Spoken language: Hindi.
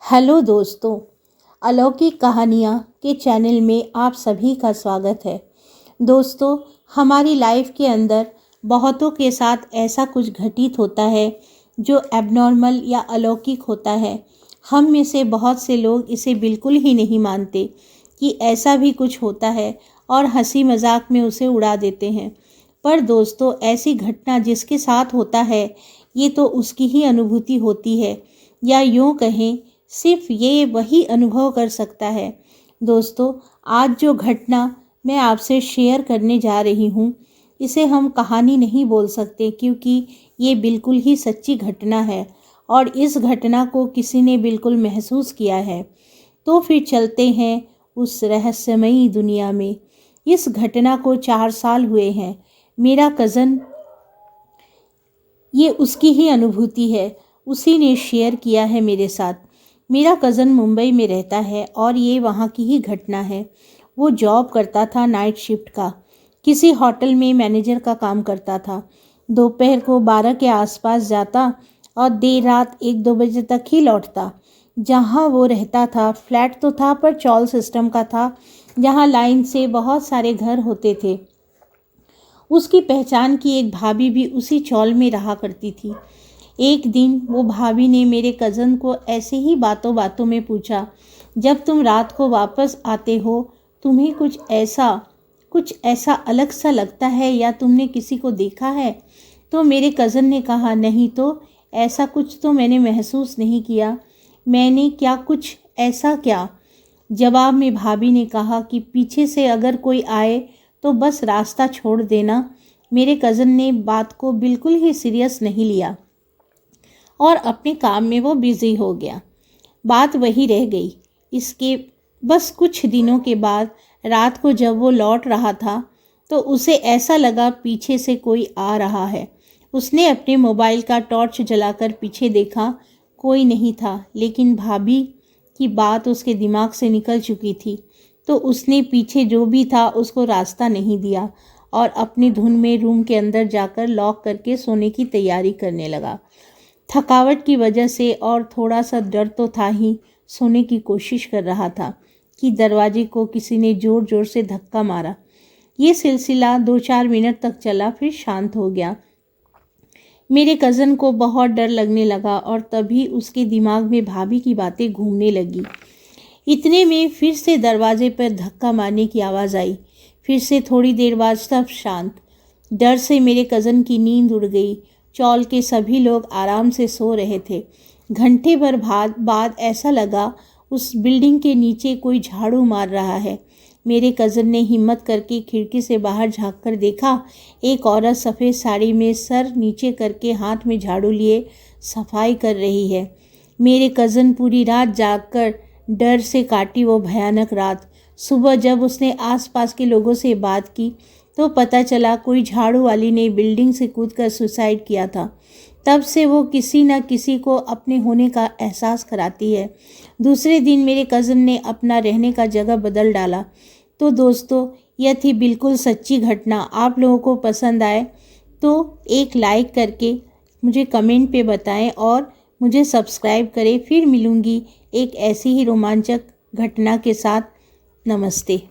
हेलो दोस्तों, अलौकिक कहानियाँ के चैनल में आप सभी का स्वागत है। दोस्तों, हमारी लाइफ के अंदर बहुतों के साथ ऐसा कुछ घटित होता है जो एबनॉर्मल या अलौकिक होता है। हम में से बहुत से लोग इसे बिल्कुल ही नहीं मानते कि ऐसा भी कुछ होता है और हंसी मजाक में उसे उड़ा देते हैं। पर दोस्तों, ऐसी घटना जिसके साथ होता है ये तो उसकी ही अनुभूति होती है, या यूँ कहें सिर्फ ये वही अनुभव कर सकता है। दोस्तों, आज जो घटना मैं आपसे शेयर करने जा रही हूँ इसे हम कहानी नहीं बोल सकते, क्योंकि ये बिल्कुल ही सच्ची घटना है और इस घटना को किसी ने बिल्कुल महसूस किया है। तो फिर चलते हैं उस रहस्यमयी दुनिया में। इस घटना को 4 साल हुए हैं। मेरा कज़न, ये उसकी ही अनुभूति है, उसी ने शेयर किया है मेरे साथ। मेरा कज़न मुंबई में रहता है और ये वहाँ की ही घटना है। वो जॉब करता था नाइट शिफ्ट का, किसी होटल में मैनेजर का काम करता था। दोपहर को 12 के आसपास जाता और देर रात 1-2 बजे तक ही लौटता। जहाँ वो रहता था फ्लैट तो था, पर चॉल सिस्टम का था, जहाँ लाइन से बहुत सारे घर होते थे। उसकी पहचान की एक भाभी भी उसी चॉल में रहा करती थी। एक दिन वो भाभी ने मेरे कज़न को ऐसे ही बातों बातों में पूछा, जब तुम रात को वापस आते हो तुम्हें कुछ ऐसा अलग सा लगता है या तुमने किसी को देखा है? तो मेरे कज़न ने कहा, नहीं तो ऐसा कुछ तो मैंने महसूस नहीं किया। मैंने क्या कुछ ऐसा क्या? जवाब में भाभी ने कहा कि पीछे से अगर कोई आए तो बस रास्ता छोड़ देना। मेरे कज़न ने बात को बिल्कुल ही सीरियस नहीं लिया और अपने काम में वो बिज़ी हो गया। बात वही रह गई। इसके बस कुछ दिनों के बाद रात को जब वो लौट रहा था तो उसे ऐसा लगा पीछे से कोई आ रहा है। उसने अपने मोबाइल का टॉर्च जलाकर पीछे देखा, कोई नहीं था, लेकिन भाभी की बात उसके दिमाग से निकल चुकी थी। तो उसने पीछे जो भी था उसको रास्ता नहीं दिया और अपनी धुन में रूम के अंदर जाकर लॉक करके सोने की तैयारी करने लगा। थकावट की वजह से और थोड़ा सा डर तो था ही, सोने की कोशिश कर रहा था कि दरवाजे को किसी ने ज़ोर ज़ोर से धक्का मारा। ये सिलसिला 2-4 मिनट तक चला, फिर शांत हो गया। मेरे कज़न को बहुत डर लगने लगा और तभी उसके दिमाग में भाभी की बातें घूमने लगी। इतने में फिर से दरवाजे पर धक्का मारने की आवाज़ आई। फिर से थोड़ी देर बाद सब शांत। डर से मेरे कज़न की नींद उड़ गई। चॉल के सभी लोग आराम से सो रहे थे। घंटे भर बाद ऐसा लगा उस बिल्डिंग के नीचे कोई झाड़ू मार रहा है। मेरे कज़न ने हिम्मत करके खिड़की से बाहर झांककर देखा, एक औरत सफ़ेद साड़ी में सर नीचे करके हाथ में झाड़ू लिए सफाई कर रही है। मेरे कज़न पूरी रात जागकर डर से काटी वो भयानक रात। सुबह जब उसने आसपास के लोगों से बात की तो पता चला कोई झाड़ू वाली ने बिल्डिंग से कूदकर सुसाइड किया था। तब से वो किसी न किसी को अपने होने का एहसास कराती है। दूसरे दिन मेरे कज़न ने अपना रहने का जगह बदल डाला। तो दोस्तों, यह थी बिल्कुल सच्ची घटना। आप लोगों को पसंद आए तो एक लाइक करके मुझे कमेंट पे बताएं और मुझे सब्सक्राइब करें। फिर मिलूँगी एक ऐसी ही रोमांचक घटना के साथ। नमस्ते।